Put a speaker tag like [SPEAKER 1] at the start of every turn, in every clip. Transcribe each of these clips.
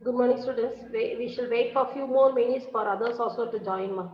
[SPEAKER 1] Good morning, students. We shall wait for a few more minutes for others also to join. Ma.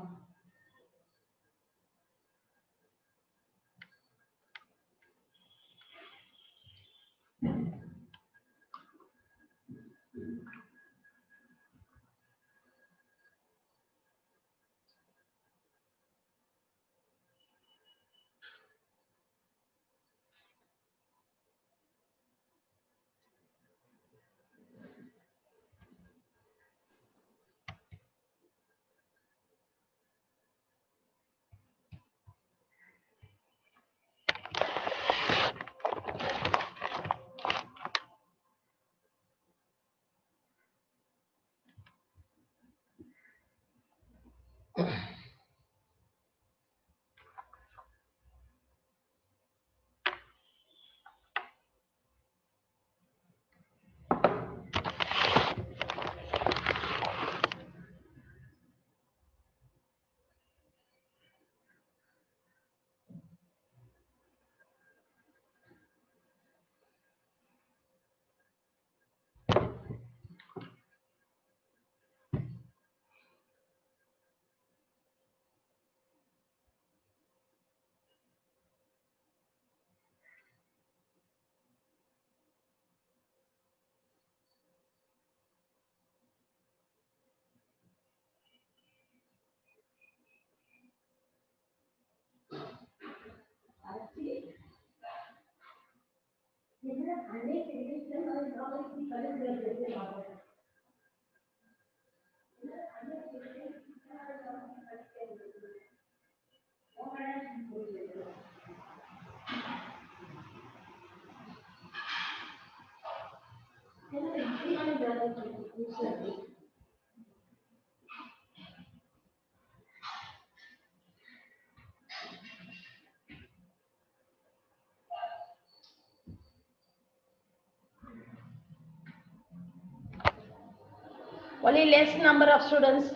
[SPEAKER 1] Only less number of students.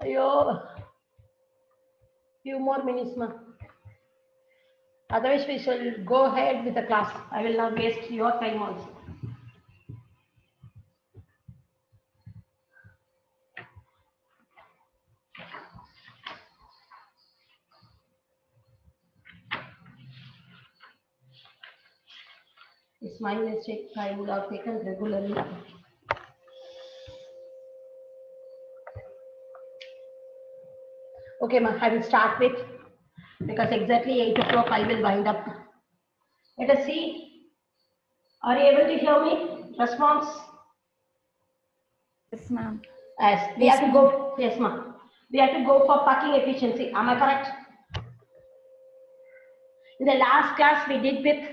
[SPEAKER 1] Ayo, few more minutes, ma. Otherwise, we shall go ahead with the class. I will not waste your time also. It's my mistake. I would have taken regularly. Okay, ma. I will start with because exactly 8 o'clock I will wind up. Let us see. Are you able to hear me? Response.
[SPEAKER 2] Yes, ma'am.
[SPEAKER 1] As we have to go. Yes, ma. We have to go for packing efficiency. Am I correct? In the last class, we did with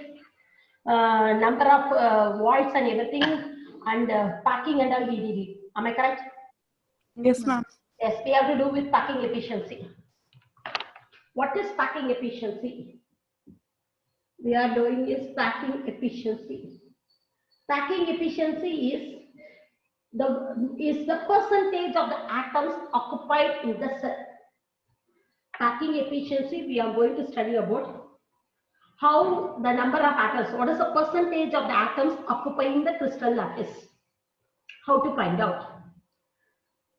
[SPEAKER 1] number of voids and everything, and packing and all we did it. Am I correct?
[SPEAKER 2] Yes, ma'am.
[SPEAKER 1] Yes, we have to do with packing efficiency. What is packing efficiency? We are doing is packing efficiency. Packing efficiency is the percentage of the atoms occupied in the cell. Packing efficiency, we are going to study about how the number of atoms, what is the percentage of the atoms occupying the crystal lattice, how to find out.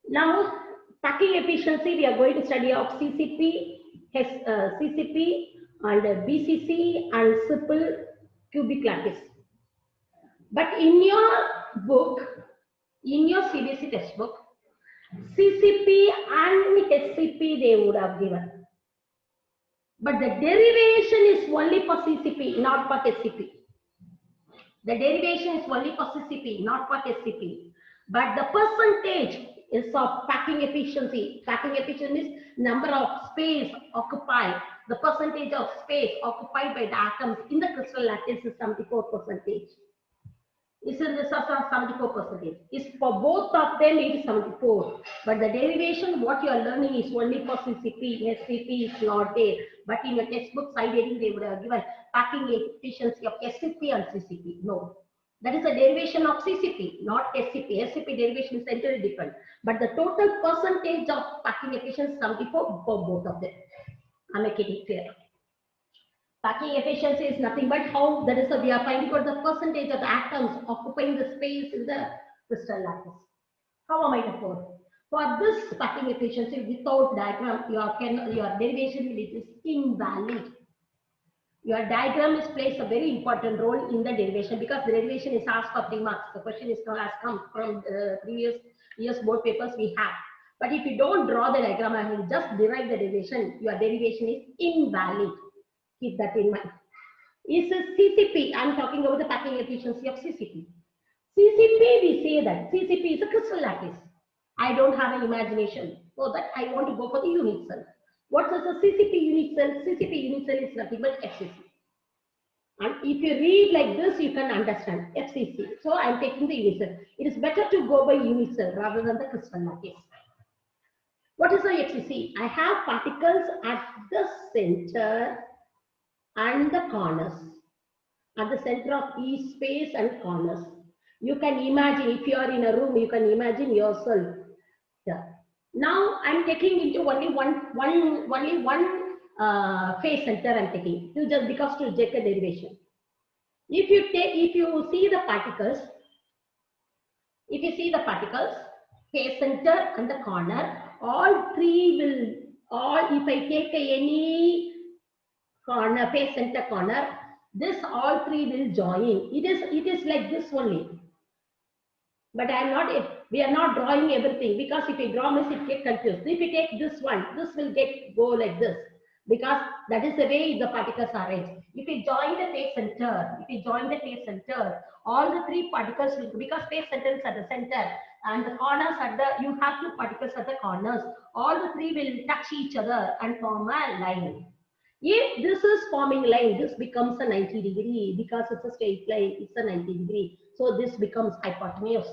[SPEAKER 1] Now, packing efficiency, we are going to study of CCP, CCP and BCC and simple cubic lattice. But in your book, in your CBSE textbook, CCP and HCP they would have given. But the derivation is only for CCP, not for HCP. The derivation is only for CCP, not for HCP. But the percentage is of packing efficiency. Packing efficiency is number of space occupied. The percentage of space occupied by the atoms in the crystal lattice is 74%. Is in this 74%. Is for both of them it is 74. But the derivation what you are learning is only for CCP. SCP is not there. But in your textbook side heading they would have given packing efficiency of SCP and CCP. No. That is a derivation of CCP, not SCP. SCP derivation is entirely different. But the total percentage of packing efficiency is 74 for both of them. I'm making it clear. Packing efficiency is nothing but how that is we are finding out the percentage of the atoms occupying the space in the crystal lattice. How am I to for? For this packing efficiency without diagram, your derivation is invalid. Your diagram plays a very important role in the derivation because the derivation is asked for 3 marks. The question is now has come from previous years board papers we have. But if you don't draw the diagram and you just derive the derivation, your derivation is invalid. Keep that in mind. Is a CCP. I'm talking about the packing efficiency of CCP. CCP, we say that CCP is a crystal lattice. I don't have an imagination, so that I want to go for the unit cell. What is the CCP unit cell? CCP unit cell is nothing but FCC. And if you read like this, you can understand FCC. So I am taking the unit cell. It is better to go by unit cell rather than the crystal lattice. What is the FCC? I have particles at the center and the corners. At the center of each space and corners. You can imagine, if you are in a room, you can imagine yourself. Yeah. Now I'm taking into only one phase center I'm taking, just because to check a derivation. If you see the particles, phase center and the corner, all three will, if I take any corner, phase center corner, this all three will join. It is like this only. But we are not drawing everything, because if you draw means it gets confused. If you take this one, this will go like this, because that is the way the particles are arranged. If you join the phase center, all the three particles will, because phase center is at the center and the corners you have two particles at the corners, all the three will touch each other and form a line. If this is forming line, this becomes a 90 degree, because it's a straight line, it's a 90 degree. So this becomes hypotenuse.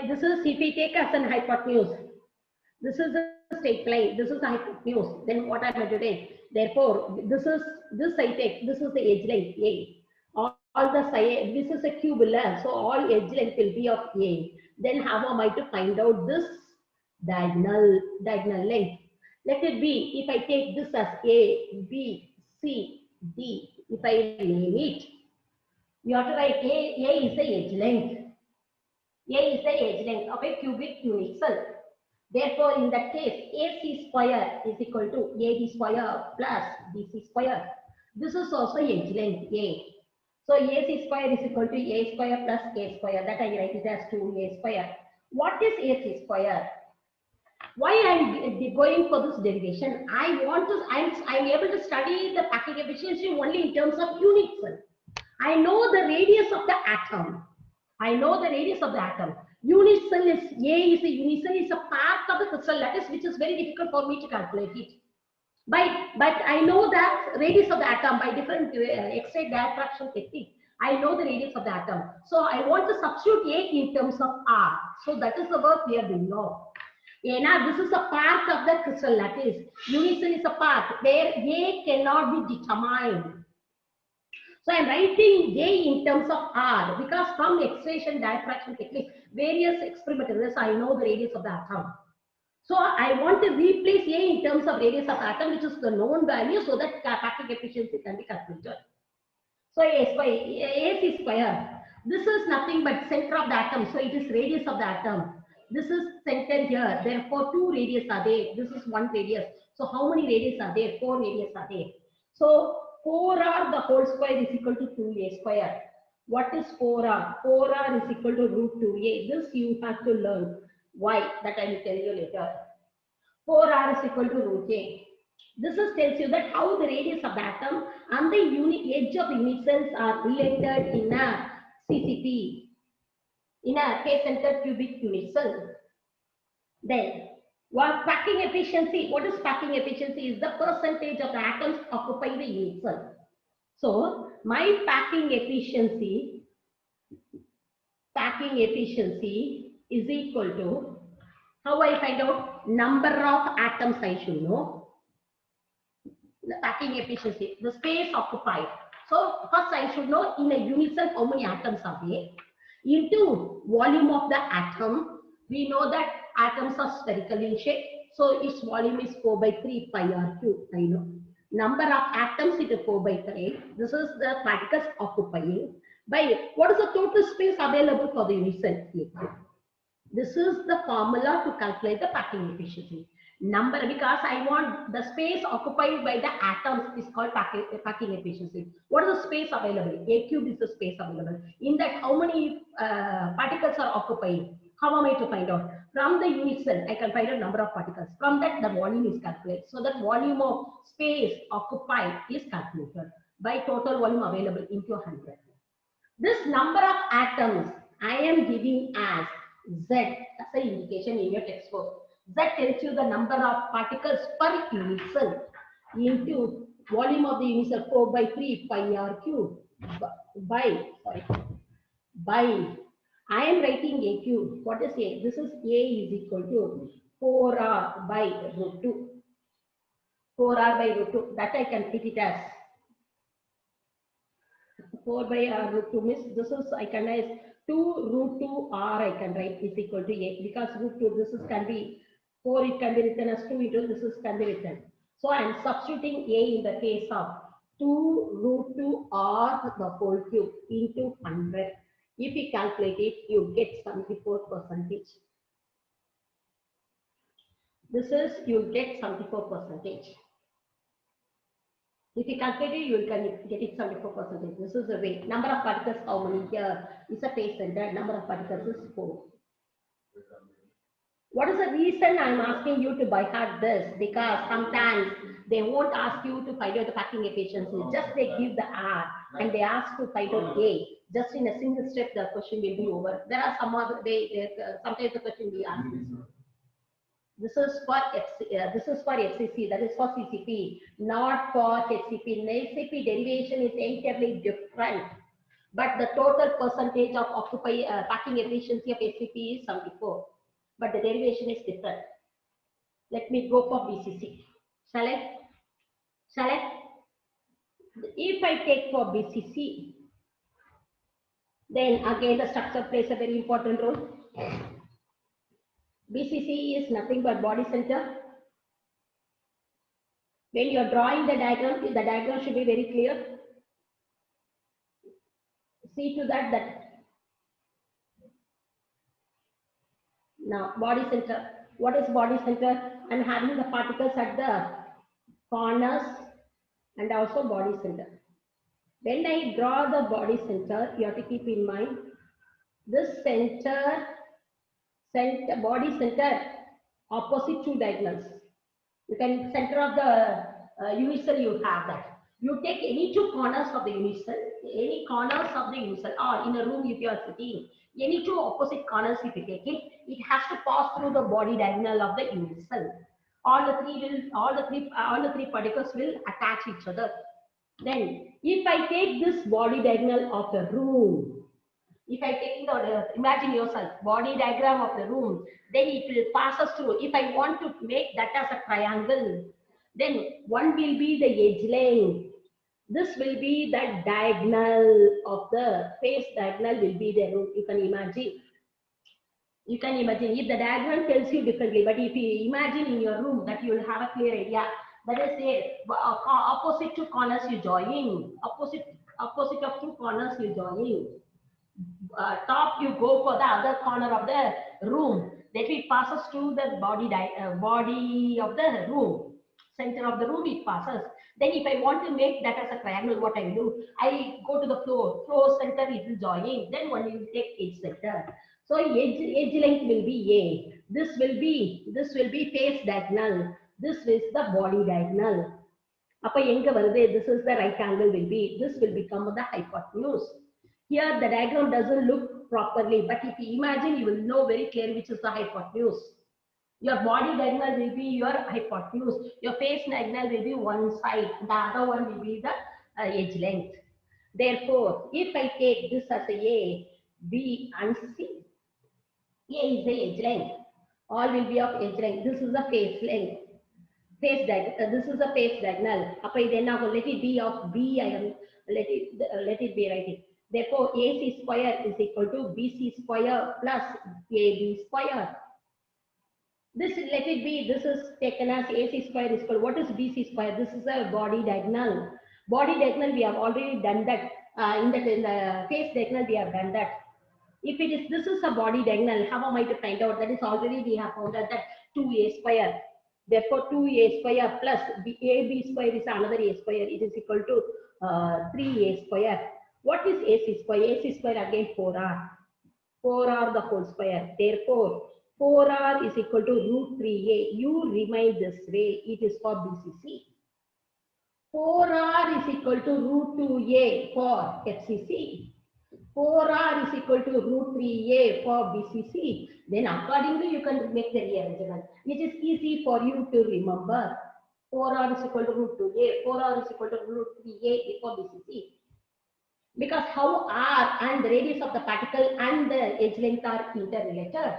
[SPEAKER 1] This is, if we take as an hypotenuse, this is a straight line, this is a hypotenuse, then what am I to take? Therefore, this I take, this is the edge length A. All the side, this is a cubular, so all edge length will be of A. Then how am I to find out this diagonal length? Let it be, if I take this as A, B, C, D, if I name it, you have to write A is the edge length. A is the edge length of a cubic unit cell. Therefore, in that case, AC square is equal to AD square plus BC square. This is also edge length A. So AC square is equal to A square plus A square. That I write it as 2A square. What is AC square? Why I'm going for this derivation? I'm able to study the packing efficiency only in terms of unit cell. I know the radius of the atom. Unit cell is a unit cell is a part of the crystal lattice, which is very difficult for me to calculate it. But I know that radius of the atom by different X-ray diffraction technique. I know the radius of the atom. So I want to substitute A in terms of R. So that is the work we are doing now. This is a part of the crystal lattice. Unit cell is a part where A cannot be determined. So I am writing A in terms of R, because from X-ray diffraction technique, various experimenters, I know the radius of the atom. So I want to replace A in terms of radius of atom, which is the known value, so that packing efficiency can be calculated. So AC square. This is nothing but center of the atom, so it is radius of the atom. This is center here. Therefore, 2 radius are there. This is 1 radius. So how many radius are there? 4 radius are there. So 4R the whole square is equal to 2A square. What is 4R? 4R is equal to root 2A. This you have to learn. Why? That I will tell you later. 4R is equal to root A. This tells you that how the radius of the atom and the edge of the unit cells are related in a CCP, in a phase center cubic unit cell. Then, packing efficiency. What is packing efficiency? Is the percentage of the atoms occupying the unit cell. So, my packing efficiency is equal to, how I find out? Number of atoms I should know. The packing efficiency, the space occupied. So, first I should know in a unit cell how many atoms are there. Into volume of the atom, we know that atoms are spherical in shape. So, its volume is 4/3 pi r cube. I know. number of atoms into 4 by 3. This is the particles occupying by what is the total space available for the unit cell AQ. This is the formula to calculate the packing efficiency. Number, because I want the space occupied by the atoms is called packing efficiency. What is the space available? A cube is the space available. In that, how many particles are occupying? How am I to find out? From the unit cell, I can find out number of particles. From that, the volume is calculated. So that volume of space occupied is calculated by total volume available into 100. This number of atoms I am giving as Z as an indication in your textbook. Z tells you the number of particles per unit cell into volume of the unit cell 4 by 3 pi r cube by I am writing A cube. What is A? This is A is equal to 4r by root 2. 4r by root 2. That I can write it as 4 by r root 2 means this is I can as 2 root 2 r I can write is equal to A because root 2 this is can be 4 it can be written as 2 into this is can be written. So I am substituting A in the case of 2 root 2 r the whole cube into 100. If you calculate it, you get 74%. This is you get 74%. If you calculate it, you can get it 74%. This is the way. Number of particles, how many here is a phase center. Number of particles is 4. What is the reason I'm asking you to by heart this? Because sometimes they won't ask you to find out the packing efficiency. Just they give the R and they ask to find out A. Just in a single step, the question will be over. There are some other way. Sometimes the question will be asked. This is for FCC, that is for CCP, not for HCP. In HCP, derivation is entirely different. But the total percentage of packing efficiency of HCP is 74. But the derivation is different. Let me go for BCC. Shall I? If I take for BCC, then again the structure plays a very important role. BCC is nothing but body center. When you are drawing the diagram should be very clear. See to that now body center. What is body center? And having the particles at the corners and also body center. When I draw the body center, you have to keep in mind this body center opposite two diagonals. You can center of the unit cell you have that. You take any two corners of the unit cell, or in a room if you are sitting, any two opposite corners if you take it, it has to pass through the body diagonal of the unit cell. All the three particles will attach each other. Then, if I take this body diagonal of the room, if I take imagine yourself, body diagram of the room, then it will pass us through. If I want to make that as a triangle, then one will be the edge length. This will be the diagonal of the face diagonal will be the room. You can imagine. If the diagram tells you differently, but if you imagine in your room that you will have a clear idea. That is say opposite two corners you join. Opposite of two corners you join. Top you go for the other corner of the room. That it passes to the body of the room. Center of the room it passes. Then if I want to make that as a triangle, what I do? I go to the floor. Floor center it will join. Then one will take edge center. So edge length will be A. This will be face diagonal. This is the body diagonal. This is the right angle will be. This will become the hypotenuse. Here the diagram doesn't look properly, but if you imagine, you will know very clearly which is the hypotenuse. Your body diagonal will be your hypotenuse. Your face diagonal will be one side. The other one will be the edge length. Therefore, if I take this as A, B and C, A is the edge length. All will be of edge length. This is the face length. This is the face diagonal. Then let it be of B. Let it be right. Therefore, AC square is equal to BC square plus AB square. This, let it be, this is taken as AC square is equal. What is BC square? This is a body diagonal. Body diagonal, we have already done that. In the face diagonal, we have done that. If it is, this is a body diagonal, how am I to find out? That is already we have found out that 2A square. Therefore, 2A square plus AB square is another A square. It is equal to 3A square. What is AC square? AC square again 4R. 4R the whole square. Therefore, 4R is equal to root 3A. You remind this way. It is for BCC. 4R is equal to root 2A for FCC. 4R is equal to root 3A for BCC. Then accordingly you can make the rearrangement. It is easy for you to remember. 4R is equal to root 2A. 4R is equal to root 3A for BCC. Because how R and the radius of the particle and the edge length are interrelated.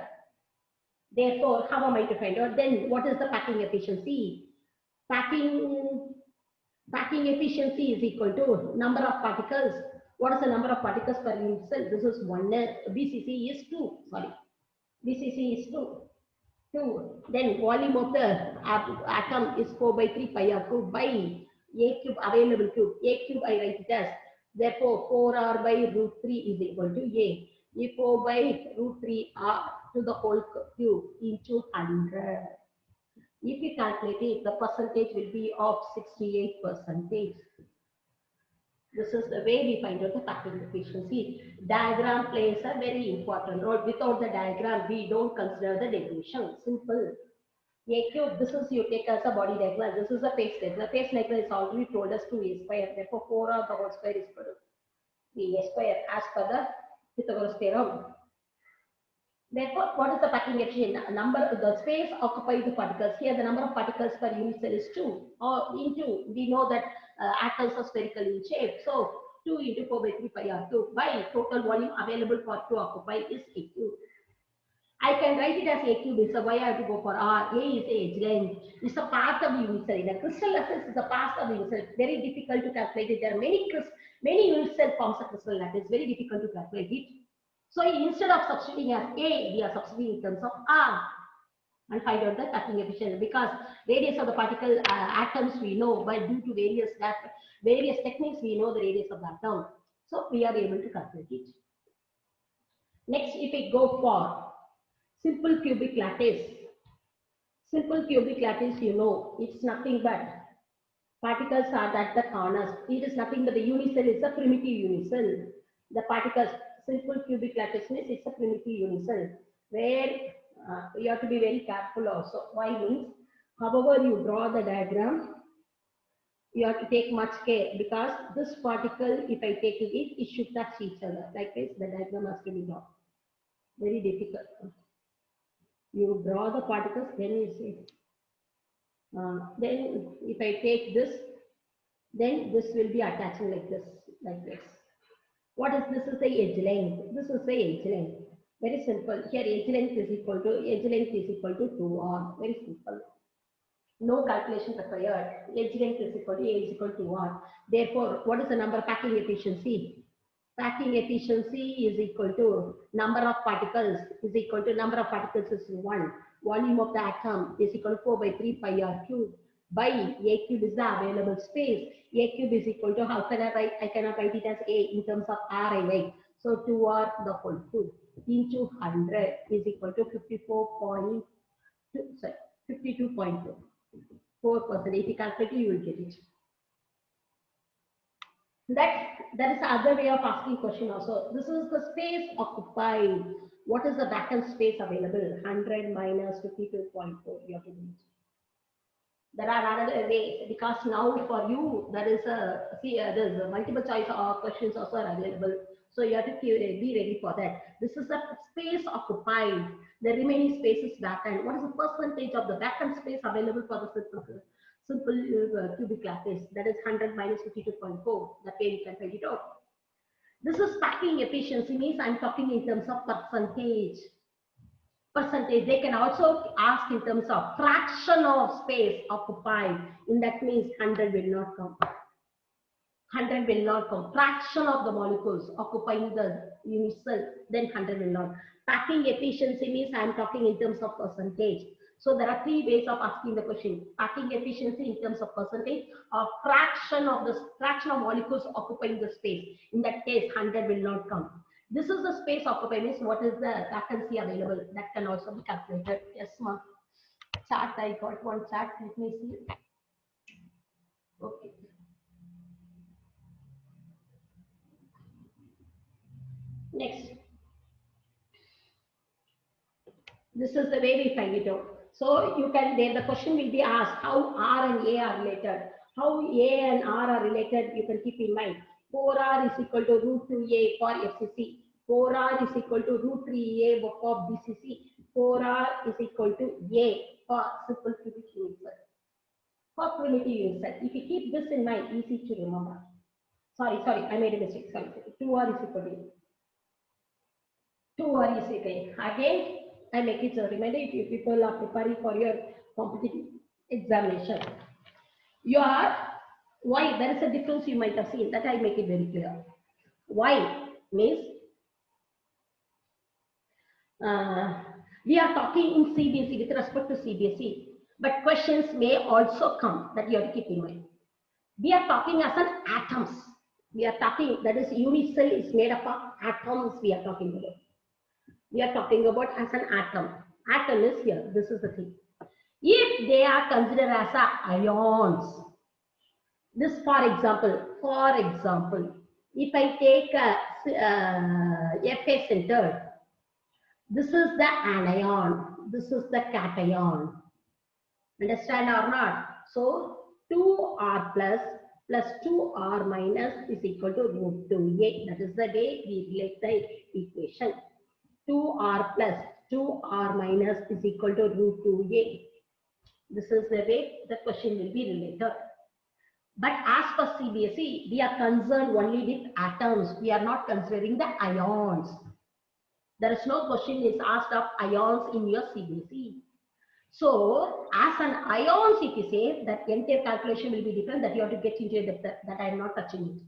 [SPEAKER 1] Therefore, how am I to find out? Then what is the packing efficiency? Packing efficiency is equal to number of particles. What is the number of particles per unit cell? This is 1. BCC is 2. Sorry. BCC is 2. 2. Then volume of the atom is 4 by 3 pi r cube by A cube available cube. A cube I write it as. Therefore, 4R by root 3 is equal to A. If 4 by root 3R to the whole cube into 100. If you calculate it, the percentage will be of 68%. This is the way we find out the packing efficiency. Diagram plays a very important role. Without the diagram, we don't consider the definition. Simple. A cube, this is you take as a body diagonal. This is a face diagonal. Face diagonal is already told us 2A square. Therefore, 4R the whole square is equal to 3A square as per the Pythagoras theorem. Therefore, what is the packing efficiency? The space occupied the particles. Here, the number of particles per unit cell is 2. Or into, we know that atoms are spherical in shape. So, 2 into 4 by 3 pi r2 by total volume available for to occupy is A cube. I can write it as A cube. Is why I have to go for R. A is the edge length. It's a part of the unit cell. In a crystal lattice is a part of the unit cell. Very difficult to calculate it. There are many unit cell forms of crystal lattice. Very difficult to calculate it. So instead of substituting as A, we are substituting in terms of R and find out the packing efficiency, because radius of the particle atoms we know, but due to various techniques we know the radius of the atom. So we are able to calculate it. Next, if we go for simple cubic lattice. Simple cubic lattice, you know, it's nothing but particles are at the corners. It is nothing but the unit cell is a primitive unit cell. The particles, simple cubic lattice means it's a primitive unit cell where you have to be very careful also. Why means, however you draw the diagram, you have to take much care, because this particle, if I take it should touch each other. Like this, the diagram has to be drawn. Very difficult. You draw the particles, then you see. Then if I take this, then this will be attaching like this, like this. What is this? Is the edge length. This is the edge length. Very simple. Here edge length is equal to 2R. Very simple. No calculation required. Edge length is equal to A is equal to 2R. Therefore, what is the number packing efficiency? Packing efficiency is equal to number of particles is equal to number of particles is 1. Volume of the atom is equal to 4 by 3 pi r cube by A cube is the available space. A cube is equal to, how can I write? I cannot write it as A in terms of R I write. So 2R the whole cube into 100 is equal to 52.2. If you calculate it, you will get it. That is the other way of asking question also. This is the space occupied. What is the vacant space available? 100 minus 52.4. You have to do it. There are other ways, because now for you there is there's a multiple choice of questions also are available. So you have to be ready for that. This is the space occupied. The remaining space is vacant. What is the percentage of the vacant space available for the simple cubic lattice? That is 100 minus 52.4. That way you can find it out. This is packing efficiency, means I'm talking in terms of percentage. They can also ask in terms of fraction of space occupied. In that means 100 will not come. 100 will not come. Fraction of the molecules occupying the unit cell, then 100 will not. Packing efficiency means I am talking in terms of percentage. So there are three ways of asking the question: packing efficiency in terms of percentage, or fraction of molecules occupying the space. In that case, 100 will not come. This is the space occupied, means what is the vacancy available. That can also be calculated. Yes, ma'am. Chart, I got one chart. Let me see. Okay. Next. This is the way we find it out. So you can, there the question will be asked how R and A are related. How A and R are related, you can keep in mind. 4R is equal to root 2A for FCC. 4R is equal to root 3A for BCC. 4R is equal to A for simple cubic unit cell. For primitive unit cell. If you keep this in mind, easy to remember. Sorry, I made a mistake. Sorry. 2R is equal to 2R is equal. Again, I make it a reminder if you people are preparing for your competitive examination. Your why, there is a difference you might have seen, that I make it very clear. Why means we are talking in CBSE with respect to CBSE, but questions may also come, that you have to keep in mind. We are talking as an atoms. We are talking, that is, unit cell is made up of atoms we are talking about. We are talking about as an atom. Atom is here. This is the thing. If they are considered as ions, this, for example, if I take a Fa centered, this is the anion, this is the cation. Understand or not? So 2R plus 2R minus is equal to root 2A. That is the way we relate the equation. 2R plus 2R minus is equal to root 2A. This is the way the question will be related. But as per CBSE, we are concerned only with atoms. We are not considering the ions. There is no question is asked of ions in your CBSE. So, as an ions, if you say, that entire calculation will be different, that you have to get into a depth, that I am not touching it.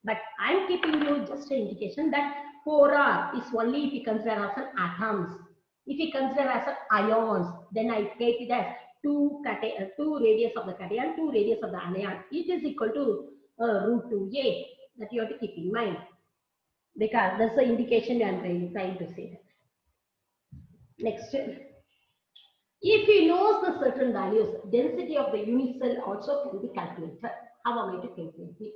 [SPEAKER 1] But I am keeping you just an indication that 4R is only if you consider as an atoms. If you consider as an ions, then I take it as 2 radius of the cation, 2 radius of the anion. It is equal to root 2A. That you have to keep in mind. Because that's the indication I am trying to say. Next. If you know the certain values, density of the unit cell also can be calculated. How am I to calculate it?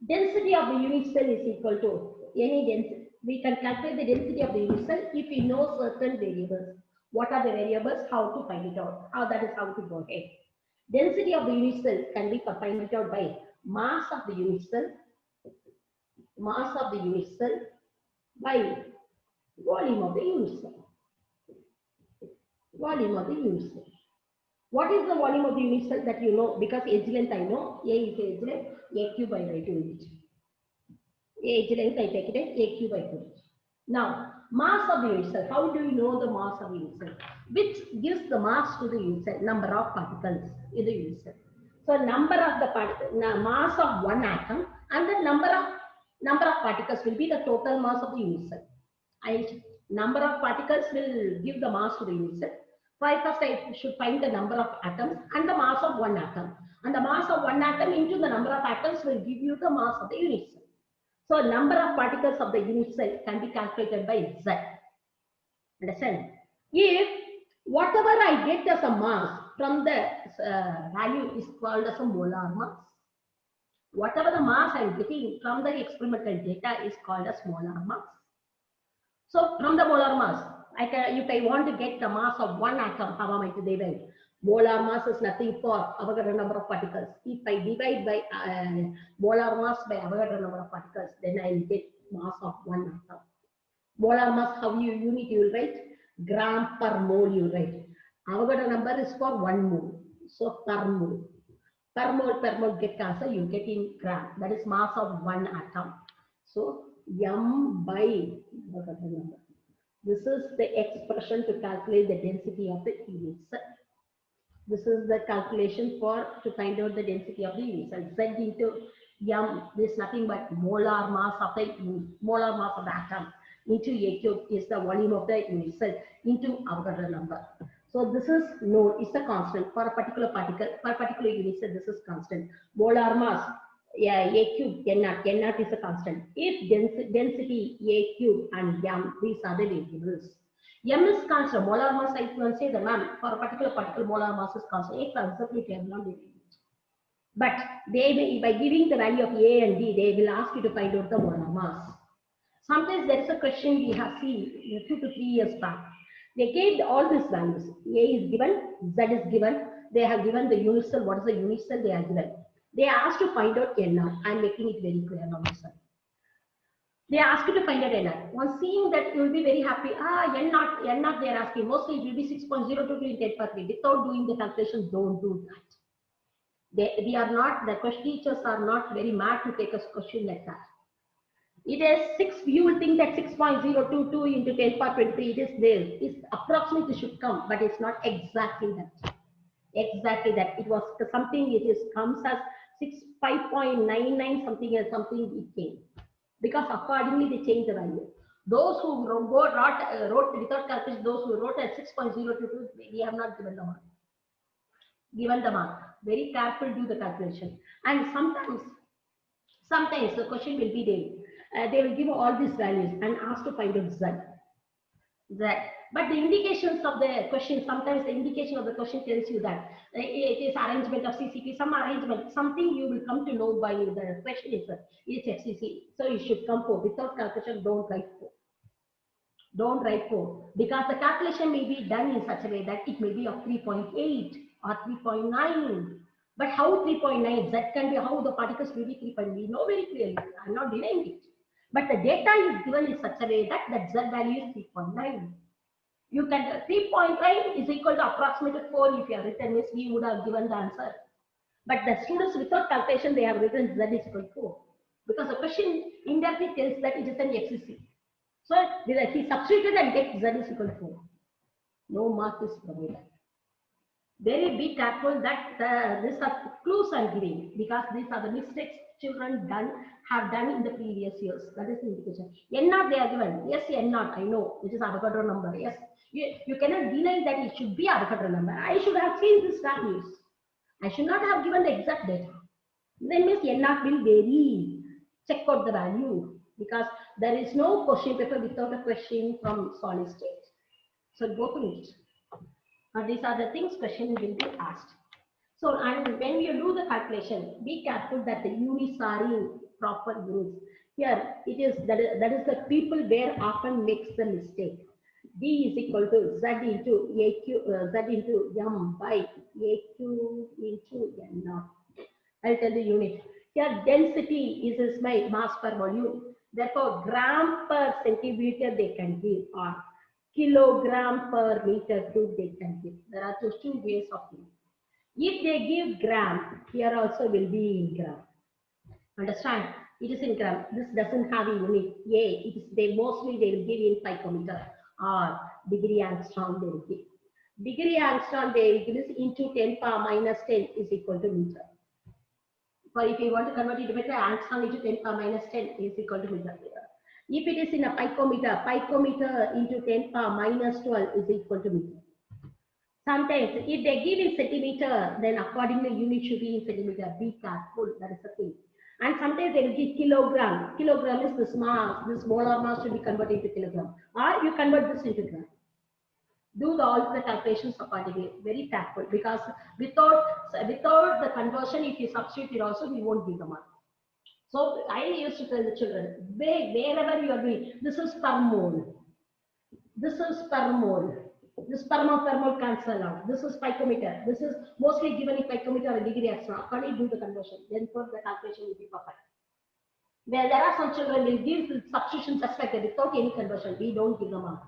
[SPEAKER 1] Density of the unit cell is equal to any density. We can calculate the density of the unit cell if we know certain variables. What are the variables? How to find it out? That is how to go ahead. Density of the unit cell can be find it out by mass of the unit cell, by volume of the unit cell. Volume of the unit cell. What is the volume of the unit cell that you know? Because edge length I know. A is edge length. A cube I write to it. Edge length I take it as A cube I put it. Now, mass of the unit cell. How do you know the mass of the unit cell? Which gives the mass to the unit cell? Number of particles in the unit cell. So, number of the mass of one atom and the number of particles will be the total mass of the unit cell. And number of particles will give the mass to the unit cell. First, I should find the number of atoms and the mass of one atom. And the mass of one atom into the number of atoms will give you the mass of the unit cell. So, number of particles of the unit cell can be calculated by Z. Understand? If whatever I get as a mass from the value is called as a molar mass. Whatever the mass I am getting from the experimental data is called as molar mass. So, from the molar mass, if I want to get the mass of one atom, how am I to divide? Molar mass is nothing for Avogadro number of particles. If I divide by molar mass by Avogadro number of particles, then I will get mass of one atom. Molar mass, how you unit you will write? Gram per mole you write. Avogadro number is for 1 mole. So, per mole. Per mole get cancelled, you get in gram. That is mass of one atom. So, M by Avogadro number. This is the expression to calculate the density of the unit cell. This is the calculation to find out the density of the unit cell. Z into M, this is nothing but molar mass of the atom into A cube is the volume of the unit cell into Avogadro number. So this is known, it's a constant for a particular particle, for a particular unit cell, this is constant. Molar mass, yeah, A cube, N naught, N naught is a constant. If density A cube and M, these are the variables. M is constant, molar mass, I can say the ma'am, for a particular particle, molar mass is constant. A concept M not variable. But they will, by giving the value of A and D, they will ask you to find out the molar mass. Sometimes there is a question we have seen 2 to 3 years back. They gave all these values. A is given, Z is given. They have given the unit cell. What is the unit cell? They are given. They asked to find out NR. I am making it very clear now, sir. They ask you to find out NR. Once seeing that, you will be very happy. N naught they are asking. Mostly it will be 6.022 in 10 per 3. Without doing the calculation, don't do that. We are not, the question teachers are not very mad to take a question like that. It is 6, you will think that 6.022 into 10 power 23, it is there. It's approximately should come, but it's not exactly that. Exactly that. It was something, it is comes as 5.99 something as something it came. Because accordingly they change the value. Those who wrote without calculation, those who wrote at 6.022, we have not given the mark. Given the mark. Very careful, do the calculation. And sometimes the question will be there. They will give all these values and ask to find out Z. But the indications of the question, sometimes the indication of the question tells you that it is arrangement of CCP, some arrangement, something you will come to know by the question is FCC. So you should come for, without calculation, don't write for. Don't write for, because the calculation may be done in such a way that it may be of 3.8 or 3.9. But how 3.9? Z can be how the particles will be 3.9. We know very clearly. I'm not denying it. But the data is given in such a way that Z value is 3.9. You can 3.9 is equal to approximate 4. If you have written this, we would have given the answer. But the students without calculation, they have written Z is equal to 4. Because the question indirectly tells that it is an FCC. So he substituted and get Z is equal to 4. No mark is provided. Very be careful that these are clues I'm giving, because these are the mistakes children have done in the previous years. That is the indication. N naught they are given. Yes, N naught, I know, which is Avogadro number. Yes, you cannot deny that it should be Avogadro number. I should have changed these values. I should not have given the exact data. Then means N naught will vary. Check out the value, because there is no question paper without a question from solid state. So go to it. These are the things question will be asked. So, and when you do the calculation, be careful that the units are in proper units. Here it is that is the people where often makes the mistake. D is equal to Z into AQ, Z into M by AQ into N naught. I'll tell the unit. Here density is my mass per volume. Therefore, gram per centimeter they can give, or kilogram per meter cube they can give. There are just two ways of giving. If they give gram, here also will be in gram. Understand? It is in gram. This doesn't have a unit. Yeah, it is they mostly they will give in picometer or degree angstrom they will give. Degree angstrom they will give is into 10 power minus 10 is equal to meter. So if you want to convert it to angstrom into 10 power minus 10 is equal to meter. If it is in a picometer into 10 power minus 12 is equal to meter. Sometimes if they give in centimeter, then accordingly unit should be in centimeter. Be careful, that is the thing. And sometimes they will give kilogram. Kilogram is this mass, this molar mass should be converted into kilogram. Or you convert this into gram. Do all the calculations accordingly. Very careful, because without the conversion, if you substitute it also, we won't give the mark. So I used to tell the children, wherever you are doing, this is per mole. This is per mole. This per mole cancel out. This is picometer. This is mostly given in picometer or degree extra. Accordingly, do the conversion. Then for the calculation will be perfect. Where there are some children will give substitution just like that without any conversion. We don't give the mark.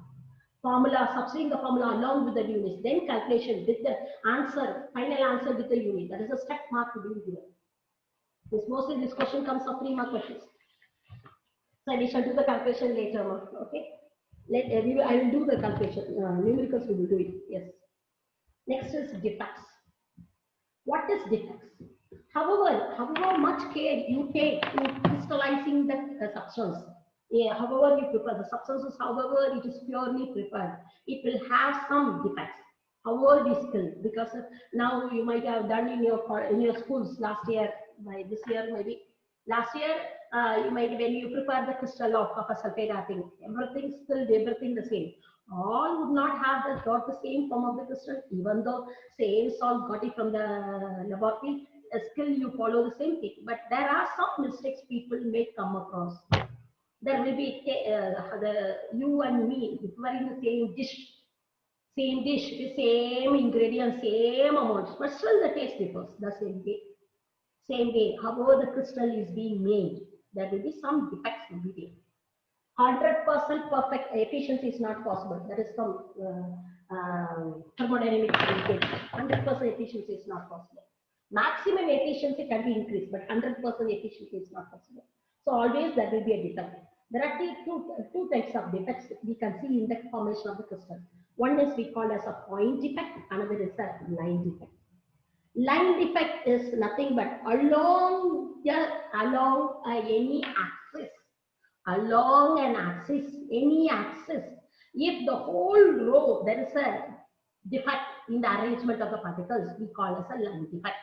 [SPEAKER 1] Formula, substituting the formula along with the units. Then calculation with the answer, final answer with the unit. That is a step mark to be given. Mostly this question comes of 3 mark questions. So we shall do the calculation later on. Okay. I will do the calculation. Numericals we will do it. Yes. Next is defects. What is defects? However much care you take in crystallizing the substance, however you prepare the substances, however it is purely prepared, it will have some defects. How old is skill? Because now you might have done in your schools last year, by this year maybe. Last year, you might, when you prepare the crystal of copper sulfate, I think everything still everything the same. All would not have got the same form of the crystal, even though same salt got it from the laboratory. Still you follow the same thing, but there are some mistakes people may come across. There will be you and me preparing the same dish, the same ingredients, same amounts, but still the taste differs the same way. Same way, however the crystal is being made, there will be some defects will be there. 100% perfect efficiency is not possible. That is some thermodynamic linkage. 100% efficiency is not possible. Maximum efficiency can be increased, but 100% efficiency is not possible. So always there will be a defect. There are two types of defects we can see in the formation of the crystal. One is we call as a point defect, another is a line defect. Line defect is nothing but along any axis, along an axis, any axis. If the whole row there is a defect in the arrangement of the particles, we call as a line defect.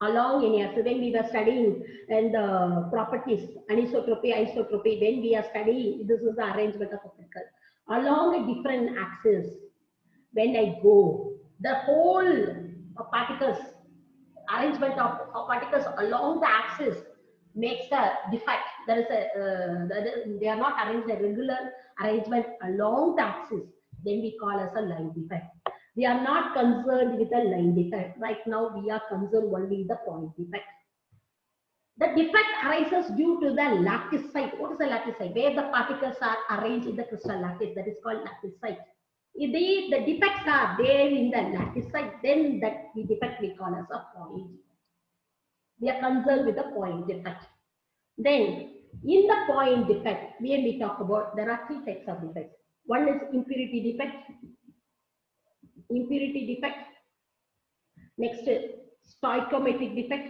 [SPEAKER 1] Along any axis, when we were studying and the properties, anisotropy, isotropy, when we are studying, this is the arrangement of the particle. Along a different axis, when I go, the whole particles, arrangement of particles along the axis makes a defect. There is they are not arranged a regular arrangement along the axis. Then we call as a line defect. We are not concerned with a line defect. Right now, we are concerned only with the point defect. The defect arises due to the lattice site. What is a lattice site? Where the particles are arranged in the crystal lattice. That is called lattice site. If the defects are there in the lattice site, then that the defect we call as a point defect. We are concerned with the point defect. Then, in the point defect, when we talk about, there are three types of defects. One is impurity defect. Impurity defect. Next is stoichiometric defect.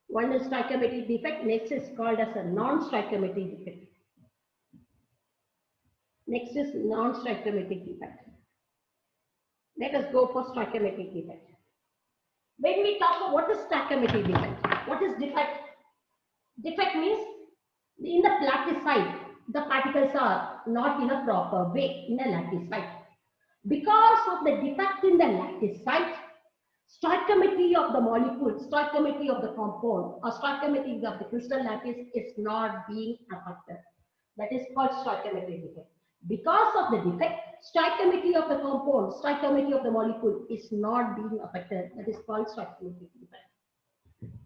[SPEAKER 1] One is stoichiometric defect. Next is called as a non-stoichiometric defect. Next is non-stoichiometric defect. Let us go for stoichiometric defect. When we talk about what is stoichiometric defect, what is defect? Defect means in the lattice site, the particles are not in a proper way in a lattice site. Because of the defect in the lattice site, stoichiometry of the molecule, stoichiometry of the compound, or stoichiometry of the crystal lattice is not being affected. That is called stoichiometric defect. Because of the defect, stoichiometry of the compound, stoichiometry of the molecule is not being affected. That is called stoichiometric defect.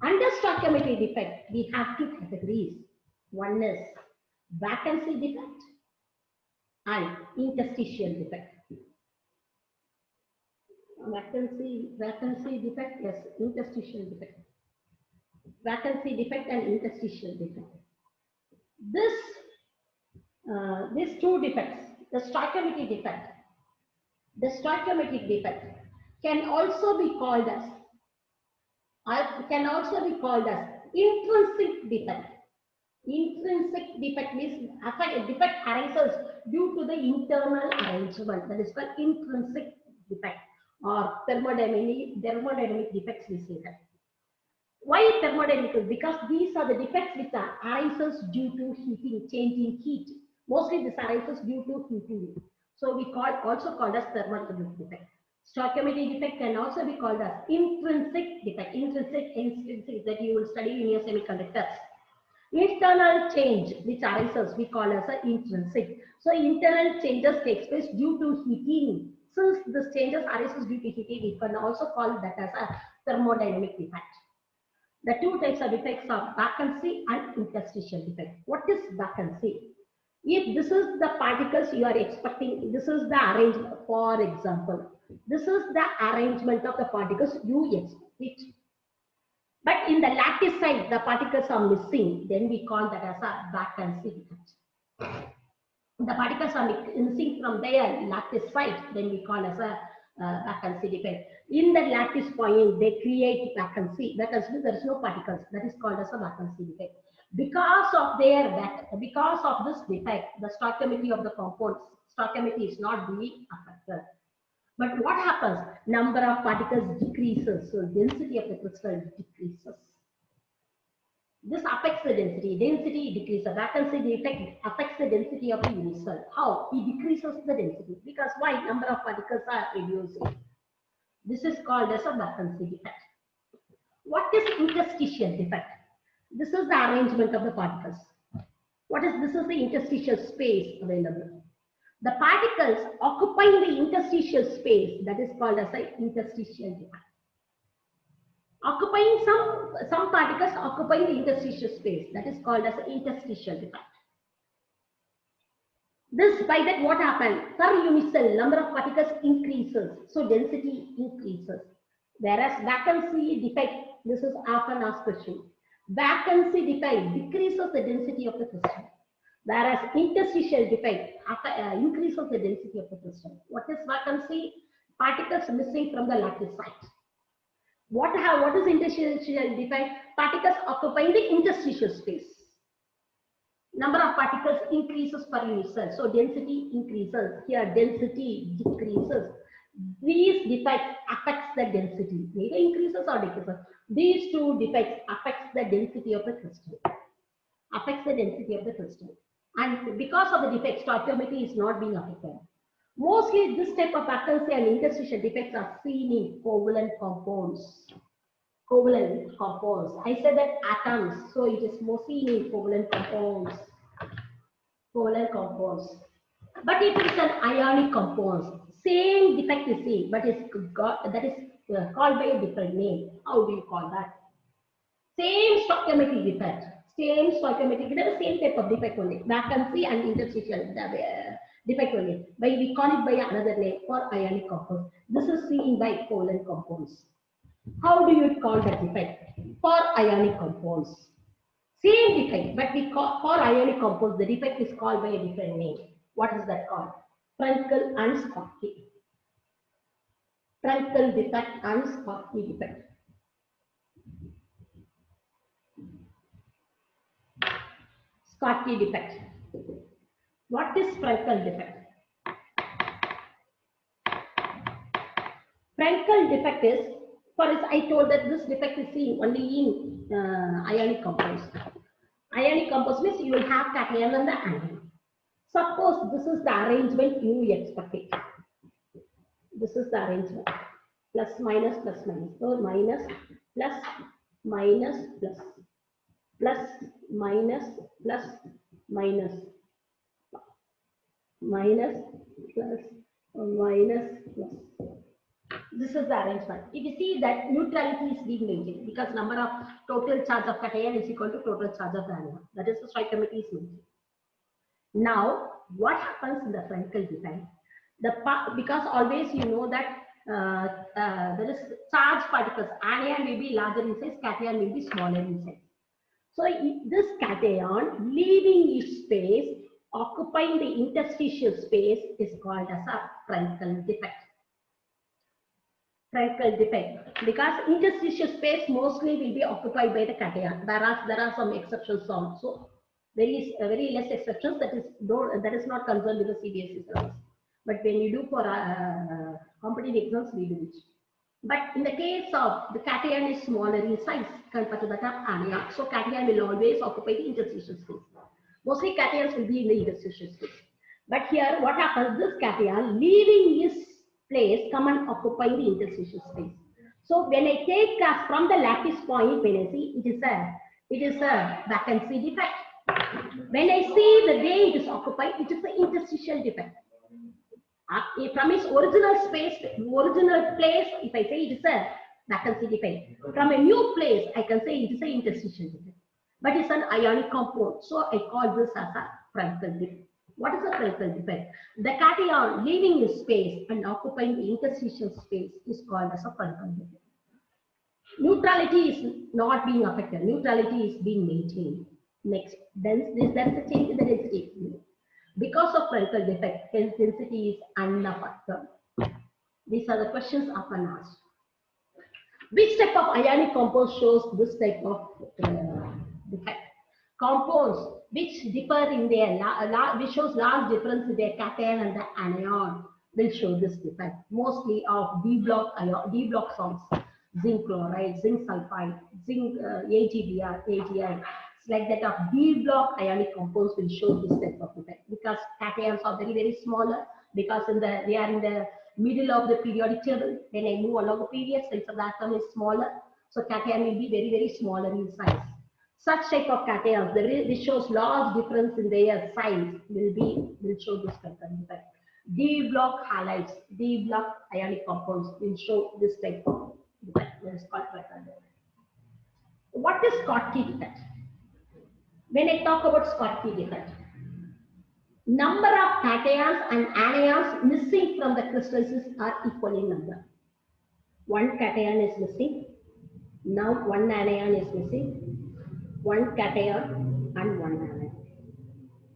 [SPEAKER 1] Under stoichiometric defect, we have two categories. One is vacancy defect and interstitial defect. Vacancy defect, yes, interstitial defect. Vacancy defect and interstitial defect. These two defects, the stoichiometric defect can also be called as intrinsic defect. Intrinsic defect means defect arises due to the internal arrangement. That is called intrinsic defect or thermodynamic defects, we say that. Why thermodynamic? Because these are the defects which are arises due to heating, changing heat. Mostly this arises due to heating. So we also called as thermodynamic defect. Stoichiometric defect can also be called as intrinsic defect. Intrinsic that you will study in your semiconductors. Internal change which arises we call as an intrinsic. So internal changes takes place due to heating. Since this changes arises due to heating, we can also call that as a thermodynamic defect. The two types of defects are vacancy and interstitial defect. What is vacancy? If this is the particles you are expecting, this is the arrangement, for example, this is the arrangement of the particles you expect. But in the lattice site, the particles are missing, then we call that as a vacancy defect. The particles are missing from their lattice site, then we call as a vacancy defect. In the lattice point, they create vacancy. That is, there is no particles. That is called as a vacancy defect. Because of this defect, the stoichiometry of the compounds, Stoichiometry is not being affected. But what happens? Number of particles decreases, so density of the crystal decreases. This affects the density. Density decreases. Vacancy defect affects the density of the unit cell. How? It decreases the density. Because why? Number of particles are reducing. This is called as a vacancy defect. What is interstitial defect? This is the arrangement of the particles. This is the interstitial space available. The particles occupying the interstitial space, that is called as an interstitial defect. Occupying some particles occupying the interstitial space, that is called as an interstitial defect. This, by that what happened? Per unit cell, number of particles increases, so density increases. Whereas vacancy defect, this is often asked question. Vacancy defect decreases the density of the crystal. Whereas interstitial defect increases the density of the crystal. What is vacancy? Particles missing from the lattice site. What is interstitial defect? Particles occupying the interstitial space. Number of particles increases per unit cell, so density increases. Here density decreases. These defects affects the density, either increases or decreases. These two defects affects the density of the crystal. Affects the density of the crystal. And because of the defects, stoichiometry is not being affected. Mostly this type of vacancy and interstitial defects are seen in covalent compounds. Covalent compounds. I said that atoms, so it is more seen in covalent compounds. Covalent compounds. But if it is an ionic compound, same defect is seen, but that is called by a different name. How do you call that? Same stoichiometric defect. Same stoichiometric defect, same type of defect only. Vacancy and interstitial defect only. But we call it by another name for ionic compounds. This is seen by covalent compounds. How do you call that defect? For ionic compounds. Same defect, but we call for ionic compounds, the defect is called by a different name. What is that called? Frenkel and Schottky. Frenkel defect and Schottky defect. Schottky defect. What is Frenkel defect? Frenkel defect is, I told that this defect is seen only in ionic compounds. Ionic compounds means you will have cation and the anion. Suppose this is the arrangement you expect it. This is the arrangement. Plus minus plus minus. So minus plus minus plus plus minus plus minus minus plus minus plus. This is the arrangement. If you see that neutrality is being maintained because number of total charge of cation is equal to total charge of the anion. That is the stoichiometry is maintained. Now, what happens in the Frenkel defect? Because always you know that there is charged particles. Anion may be larger in size, cation may be smaller in size. So this cation leaving its space, occupying the interstitial space is called as a Frenkel defect. Frenkel defect, because interstitial space mostly will be occupied by the cation. There are some exceptions also. Very less exceptions that is not concerned with the CBSE syllabus. But when you do for competitive exams, we do it. But in the case of the cation is smaller in size compared to that of anion, so cation will always occupy the interstitial space. Mostly cations will be in the interstitial space. But here, what happens? This cation leaving its place come and occupy the interstitial space. So when I take from the lattice point, when I see it is a vacancy defect. When I see the way it is occupied, it is an interstitial defect. From its original space, original place, if I say it is a vacancy defect. From a new place, I can say it is an interstitial defect. But it's an ionic compound, so I call this as a Frenkel defect. What is a Frenkel defect? The cation leaving its space and occupying the interstitial space is called as a Frenkel defect. Neutrality is not being affected. Neutrality is being maintained. Next, then that's the change in the density. Because of Frenkel defect, hence density is unaffected. These are the questions often asked. Which type of ionic compound shows this type of defect? compounds which differ in their, which shows large difference in their cation and the anion will show this defect. Mostly of D block salts, zinc chloride, zinc sulfide, zinc AgBr, AgI. It's like that of D block ionic compounds will show this type of defect because cations are very, very smaller, because they are in the middle of the periodic table. When I move along the period, size of the atom is smaller. So cation will be very, very smaller in size. Such type of cations, which shows large difference in their size, will show this type of defect. D block halides, D block ionic compounds will show this type of defect. That is called defect. What is Schottky defect? When I talk about Schottky defect, number of cations and anions missing from the crystals are equal in number. One cation is missing. Now one anion is missing. One cation and one anion.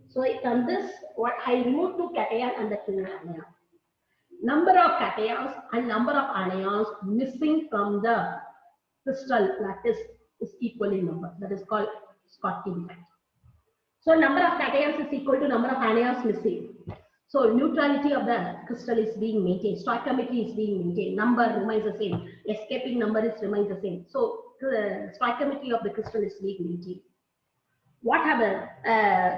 [SPEAKER 1] So from this, what I remove two cation and the two anion. Number of cations and number of anions missing from the crystal lattice is equal in number. That is called Schottky defect. So number of cations is equal to number of anions missing. So neutrality of the crystal is being maintained. Stoichiometry is being maintained. Number remains the same. Escaping number remains the same. So the stoichiometry of the crystal is being maintained. What happens?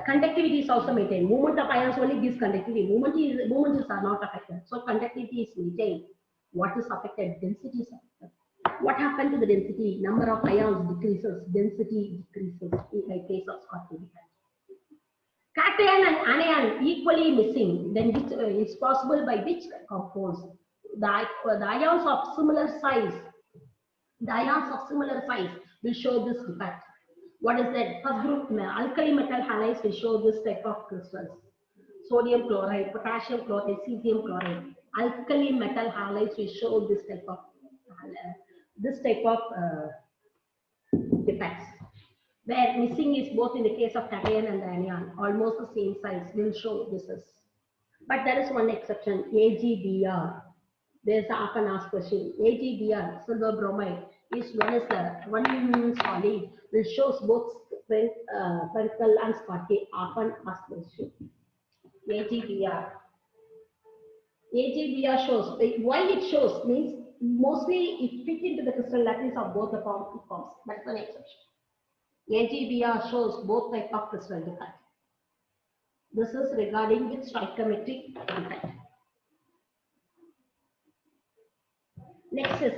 [SPEAKER 1] Conductivity is also maintained. Movement of ions only gives conductivity. Movements are not affected. So conductivity is maintained. What is affected? Density is affected. What happened to the density? Number of ions decreases. Density decreases in the case of Schottky defect. Cation and anion equally missing. Then which is possible by which compounds? The ions of similar size. The ions of similar size will show this defect. What is that? First group, alkali metal halides will show this type of crystals. Sodium chloride, potassium chloride, cesium chloride. Alkali metal halides will show this type of defects. Where missing is both in the case of cation and the anion, almost the same size will show this is. But there is one exception, AgBr. There is an often asked question. AgBr, silver bromide, is known as the one solid, which shows both spherical and Schottky, often asked question. AgBr. AgBr shows, why it shows means mostly it fits into the crystal lattice of both the forms. That's an exception. AgBr shows both types of crystal defect. This is regarding with stoichiometric defect. Next is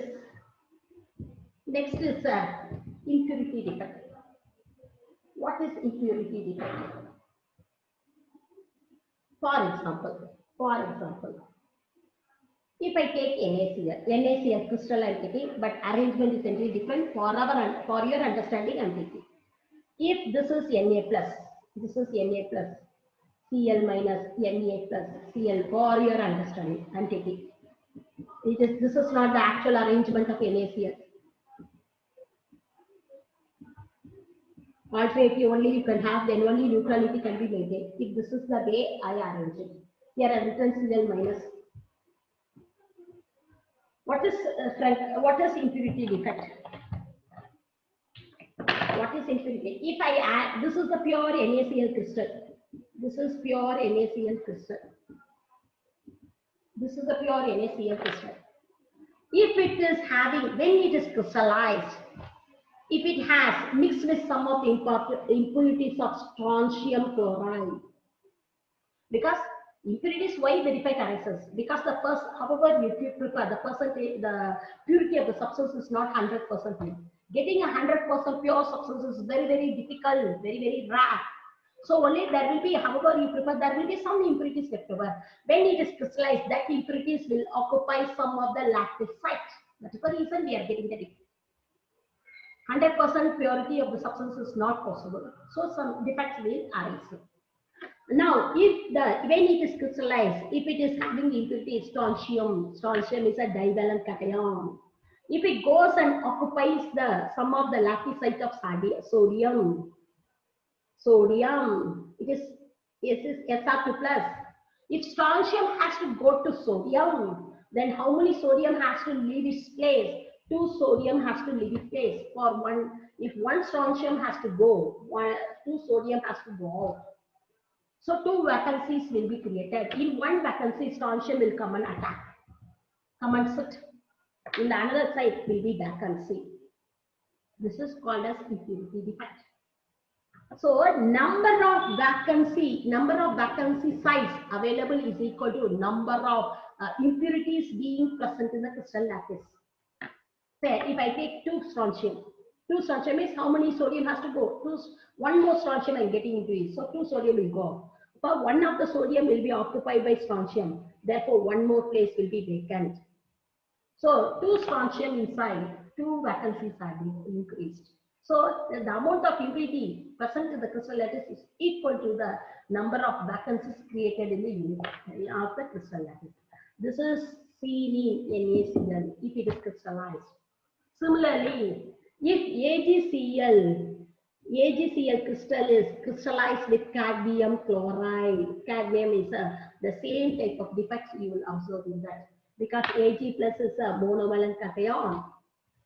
[SPEAKER 1] impurity defect. What is impurity defect? For example, if I take NaCl crystal I am taking, but arrangement is entirely different. For your understanding I am taking. If this is Na+, Cl minus, Na+, Cl, for your understanding I am taking. This is not the actual arrangement of NaCl. Alternatively, only you can have, then only neutrality can be maintained. If this is the way I arrange it. Here I have written Cl minus. What is impurity defect? What is impurity? If I add, this is the pure NaCl crystal. This is pure NaCl crystal. This is the pure NaCl crystal. If it is having, when it is crystallized, if it has mixed with some of the impurities of strontium chloride, because impurities, why the defect arises? Because the first, however you prepare the percentage, the purity of the substance is not 100%. Getting 100% pure substance is very, very difficult, very, very rare. So only there will be, however you prepare, there will be some impurities left over. When it is crystallized, that impurities will occupy some of the lattice sites. That is the reason we are getting the defect. 100% purity of the substance is not possible. So some defects will arise. Now, when it is crystallized, if it is having impurity strontium is a divalent cation. If it goes and occupies some of the lattice site of sodium, it is Sr2 plus. If strontium has to go to sodium, then how many sodium has to leave its place? 2 sodium has to leave its place. For one, if 1 strontium has to go, 2 sodium has to go out. So 2 vacancies will be created. In one vacancy, strontium will come and attack, come and sit. In the another side will be vacancy. This is called as impurity defect. So number of vacancy sites available is equal to number of impurities being present in the crystal lattice. Say if I take 2 strontium means how many sodium has to go? One more strontium I am getting into it. So 2 sodium will go. But one of the sodium will be occupied by strontium. Therefore, one more place will be vacant. So 2 strontium inside, 2 vacancies are being increased. So the amount of impurity present in the crystal lattice is equal to the number of vacancies created in the unit of the crystal lattice. This is seen in NaCl if it is crystallized. Similarly, if AgCl crystal is crystallized with cadmium chloride, cadmium is the same type of defects you will observe in that, because Ag plus is a monovalent cation.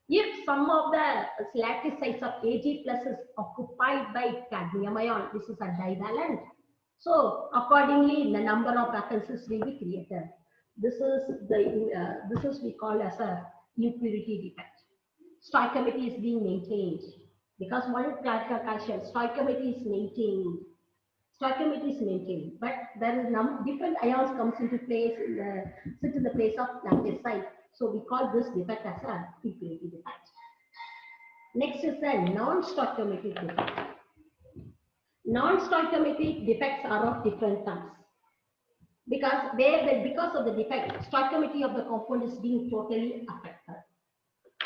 [SPEAKER 1] If some of the lattice sites of Ag plus is occupied by cadmium ion, this is a divalent. So accordingly, the number of vacancies will be created. This is we call as a impurity defect. Stoichiometry is being maintained because one classification stoichiometry is maintained. Stoichiometry is maintained, but there is different ions comes into place sit in the place of lattice site. So we call this defect as a impurity defect. Next is the non-stoichiometric defect. Non-stoichiometric defects are of different types because of the defect, stoichiometry of the compound is being totally affected.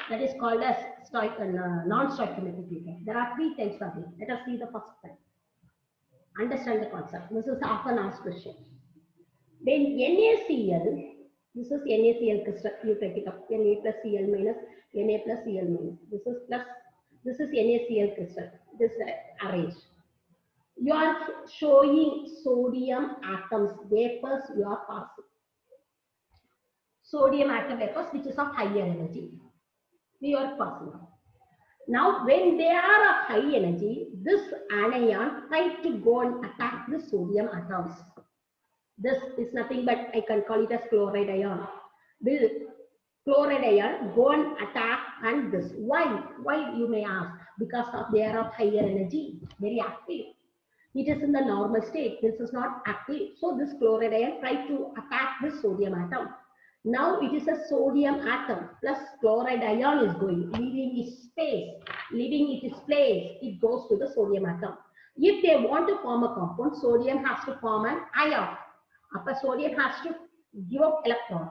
[SPEAKER 1] That is called as non-stoichiometric defect. There are 3 types of it. Let us see the first type. Understand the concept. This is often asked question. Then NaCl, this is NaCl crystal. You take it up. Na plus Cl minus, Na plus Cl minus. This is NaCl crystal. This arranged. You are showing sodium atoms, vapors you are passing. Sodium atom vapors which is of higher energy. We are passing. Now, when they are of high energy, this anion tries to go and attack the sodium atoms. This is nothing but I can call it as chloride ion. Will chloride ion go and attack and this? Why? Why you may ask? Because they are of higher energy, very active. It is in the normal state. This is not active. So this chloride ion tries to attack this sodium atom. Now it is a sodium atom plus chloride ion is going, leaving its place, it goes to the sodium atom. If they want to form a compound, sodium has to form an ion. Upper sodium has to give up electron.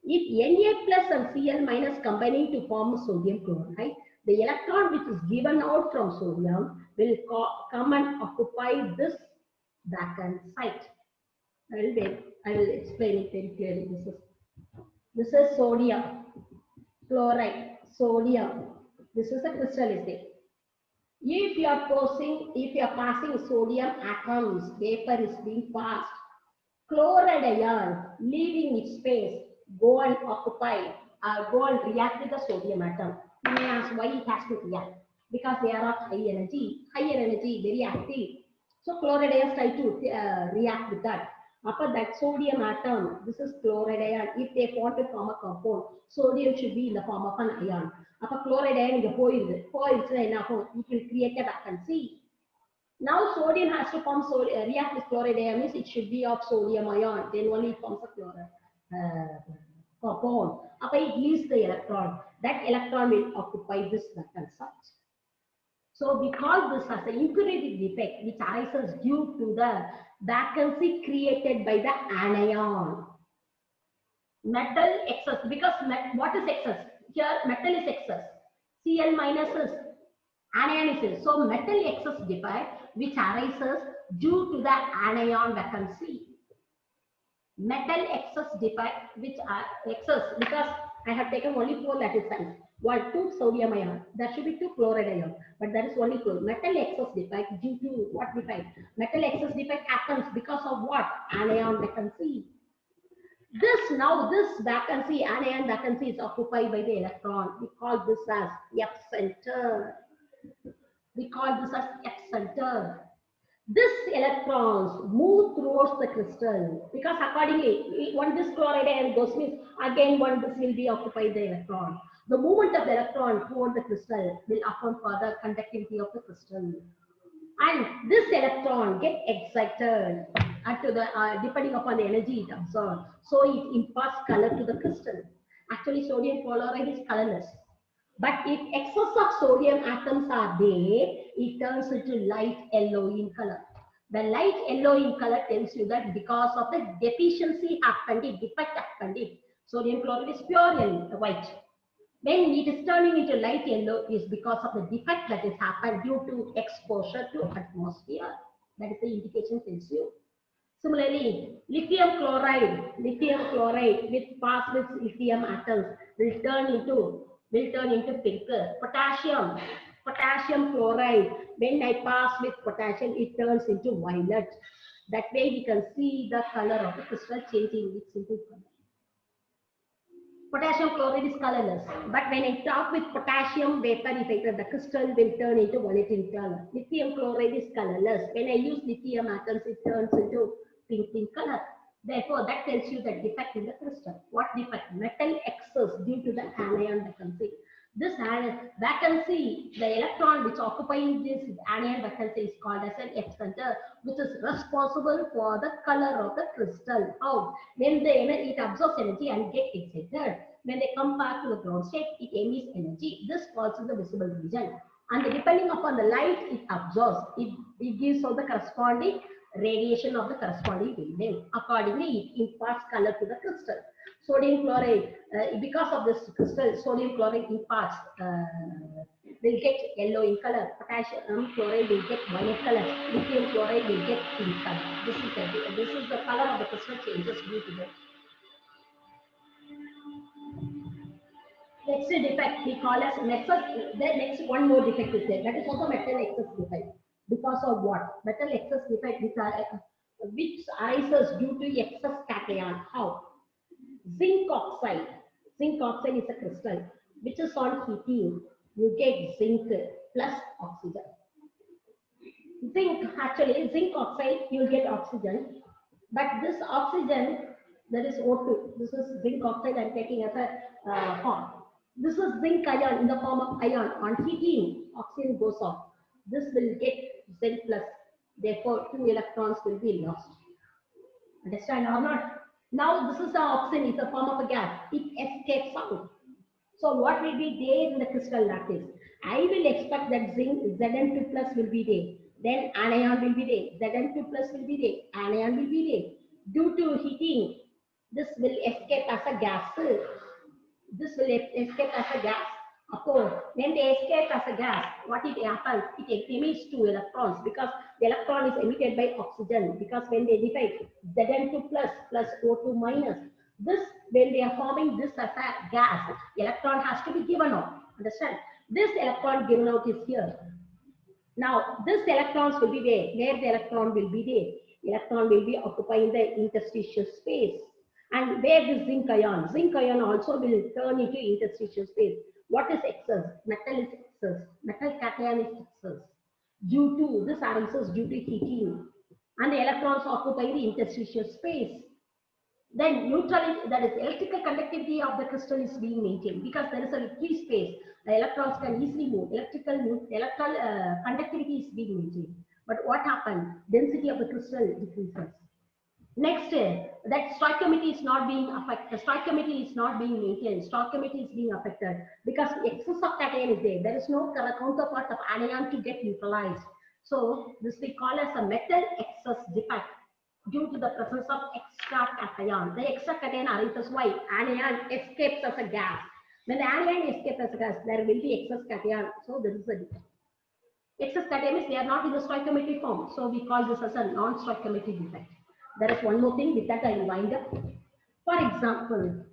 [SPEAKER 1] If Na plus and Cl minus combining to form sodium chloride, the electron which is given out from sodium will come and occupy this vacant site. I will explain it very clearly. This is sodium chloride, sodium. This is a crystallistic. If you are passing sodium atoms, vapor is being passed. Chloride ion leaving its space, go and occupy, go and react with the sodium atom. You may ask why it has to react. Because they are of high energy, very active. So chloride ions try to react with that. After that sodium atom, this is chloride ion. If they want to form a compound, sodium should be in the form of an ion. After chloride ion, it will create a vacancy. Now sodium has to form react with chloride ion, means it should be of sodium ion. Then only it forms a chloride compound. After it leaves the electron, that electron will occupy this vacant site. So we call this as an impurity defect which arises due to the vacancy created by the anion. Metal excess, because what is excess? Here metal is excess. Cl minus is anion is. So metal excess defect which arises due to the anion vacancy. Metal excess defect which are excess, because I have taken only 4 lattice sites. 1, 2 sodium ion. There should be 2 chloride ion, but there is only 2. Metal excess defect due to what we find? Metal excess defect happens because of what? Anion vacancy. This vacancy, anion vacancy, is occupied by the electron. We call this as F center. We call this as F center. This electrons move towards the crystal because accordingly, when this chloride ion goes means again one this will be occupied the electron. The movement of the electron toward the crystal will account for the conductivity of the crystal. And this electron get excited and to the depending upon the energy it absorbs. So it imparts color to the crystal. Actually, sodium chloride is colorless. But if excess of sodium atoms are there, it turns into light yellow in color. The light yellow in color tells you that because of the deficiency happened, defect happened, sodium chloride is pure and white. When it is turning into light yellow is because of the defect that has happened due to exposure to atmosphere. That is the indication tells you. Similarly, lithium chloride with passed with lithium atoms will turn into pink. Potassium chloride, when I pass with potassium, it turns into violet. That way we can see the color of the crystal changing its into color. Potassium chloride is colorless, but when I talk with potassium vaporizer, the crystal will turn into violet in color. Lithium chloride is colorless. When I use lithium atoms, it turns into pink in color. Therefore, that tells you the defect in the crystal. What defect? Metal excess due to the anion vacancy. This vacancy, the electron which occupies this anion vacancy is called as an F center, which is responsible for the color of the crystal. How? When it absorbs energy and gets excited. When they come back to the ground state, it emits energy. This falls in the visible region. And depending upon the light it absorbs, it gives all the corresponding radiation of the corresponding wavelength. Accordingly, it imparts color to the crystal. Sodium chloride, because of this crystal, sodium chloride imparts will get yellow in color. Potassium chloride will get violet color. Lithium chloride will get pink color. This is the color of the crystal changes due to the next defect we call as metal. The next one more defect is there. That is also metal excess defect. Because of what? Metal excess defect which arises due to excess cation. How? Zinc oxide. Zinc oxide is a crystal which is on heating. You get zinc plus oxygen. Zinc oxide, you get oxygen. But this oxygen, there is O2. This is zinc oxide I'm taking as a form. This is zinc ion in the form of ion. On heating, oxygen goes off. This will get zinc plus. Therefore, 2 electrons will be lost. Understand or not? Now, this is the oxygen, it's a form of a gas. It escapes out. So, what will be there in the crystal lattice? I will expect that zinc Zn2 plus will be there. Then anion will be there. Zn2 plus will be there. Anion will be there. Due to heating, this will escape as a gas. This will escape as a gas. Of course, when they escape as a gas, what it happens? It emits 2 electrons because the electron is emitted by oxygen. Because when they divide Zn2 plus O2 minus, this when they are forming this as a gas, the electron has to be given out. Understand? This electron given out is here. Now, this electrons will be there. Where the electron will be there? The electron will be occupying the interstitial space. And where the zinc ion also will turn into interstitial space. What is excess? Metal is excess. Metal cation is excess. Due to this arises due to heating. And the electrons occupy the interstitial space. Then neutrality, that is electrical conductivity of the crystal is being maintained because there is a free space. The electrons can easily move. Electrical conductivity is being maintained. But what happened? Density of the crystal decreases. Next, that stoichiometry is not being affected. Stoichiometry is not being maintained. Stoichiometry is being affected because excess of cation is there. There is no counterpart of anion to get neutralized. So this we call as a metal excess defect due to the presence of extra cation. The extra cation arises why? Anion escapes as a gas. When the anion escapes as a gas, there will be excess cation. So this is a defect. Excess cation means they are not in the stoichiometry form. So we call this as a non-stoichiometry defect. There is one more thing with that I will wind up. For example,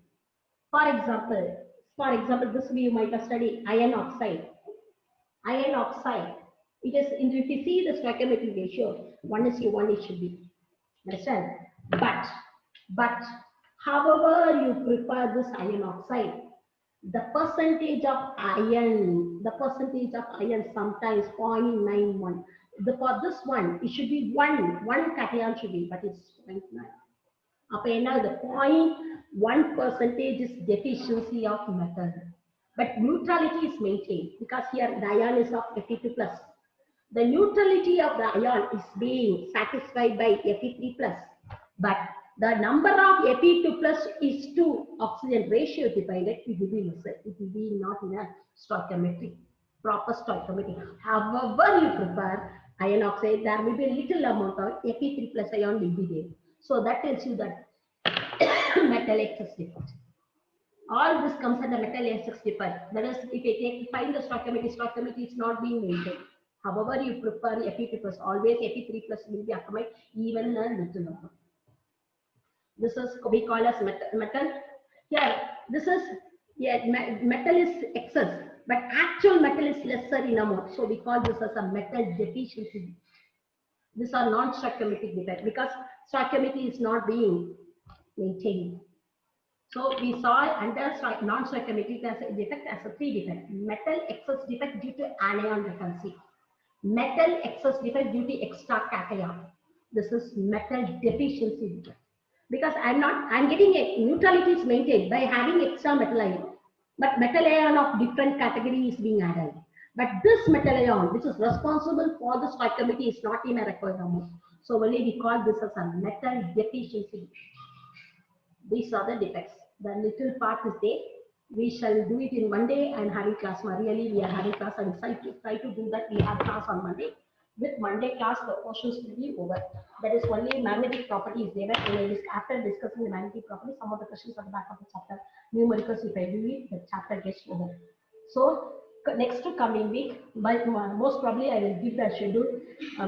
[SPEAKER 1] this you might have studied iron oxide. Iron oxide. It is if you see the stoichiometry ratio, 1:1 it should be. Understand? But However, you prepare this iron oxide, the percentage of iron, sometimes 0.91. For this one, it should be one cation should be, but it's 0.9. அப்ப என்ன the 0.1 percentage is deficiency of metal. But neutrality is maintained because here the ion is of Fe2 plus. The neutrality of the ion is being satisfied by Fe3 plus. But the number of Fe2 plus is to oxygen ratio dependent. It will be lesser. It will be not in a stoichiometry, proper stoichiometry. However you prepare iron oxide, there will be a little amount of Fe3 plus ion will be there. So that tells you that metal excess defect. All this comes under metal excess defect. That is, if you find the stoichiometry is not being maintained. However, you prepare Fe2 plus, always Fe3 plus will be accumulated even a little amount. This is we call as metal. Here, this is metal is excess, but actual metal is lesser in amount. So we call this as a metal deficiency. These are non-stoichiometric defect because stoichiometry is not being maintained. So we saw under non-stoichiometric defect as a 3 defect: metal excess defect due to anion vacancy, metal excess defect due to extra cation. This is metal deficiency defect. Because I'm getting a neutrality is maintained by having extra metal ion, but metal ion of different category is being added. But this metal ion, which is responsible for the stoichiometry, is not in a required amount. So only we call this as a metal deficiency. These are the defects. The little part is there. We shall do it in Monday. I'm having class. Really, we are having class and try to do that. We have class on Monday. With Monday class, the portions will be over. That is only magnetic properties there. After discussing the magnetic properties, some of the questions at the back of the chapter, numericals, if I do it, the chapter gets over. So next to coming week, but most probably I will give the schedule.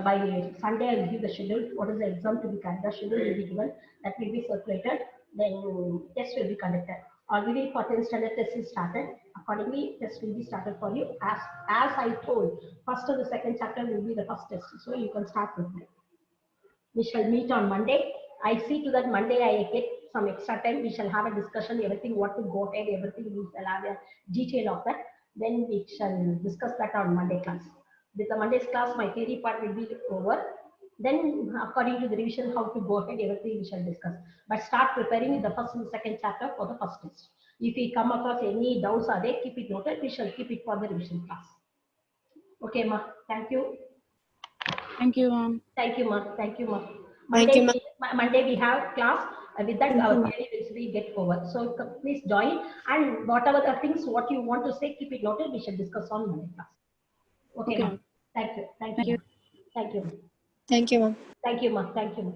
[SPEAKER 1] By Sunday, I will give the schedule. What is the exam to be conducted? The schedule will be given. That will be circulated. Then test will be conducted. Already for 10th standard test is started. Accordingly, test will be started for you. As I told, first or the second chapter will be the first test. So you can start with it. We shall meet on Monday. I see to that Monday I get some extra time. We shall have a discussion, everything, what to go ahead, everything we shall have a detail of that. Then we shall discuss that on Monday class. With the Monday's class, my theory part will be over. Then according to the revision, how to go ahead, everything we shall discuss. But start preparing the first and second chapter for the first test. If we come across any doubts are there, keep it noted. We shall keep it for the revision class. Okay, ma. Thank you.
[SPEAKER 2] Thank you, ma'am.
[SPEAKER 1] Thank you, ma. Thank you, ma. Monday we have class. With that, our theory will get over. So please join. And whatever the things, what you want to say, keep it noted. We shall discuss on Monday class. Okay, ma. Thank you. Thank you. Thank you.
[SPEAKER 3] Thank you, ma'am.
[SPEAKER 1] Thank you, ma. Thank you, ma.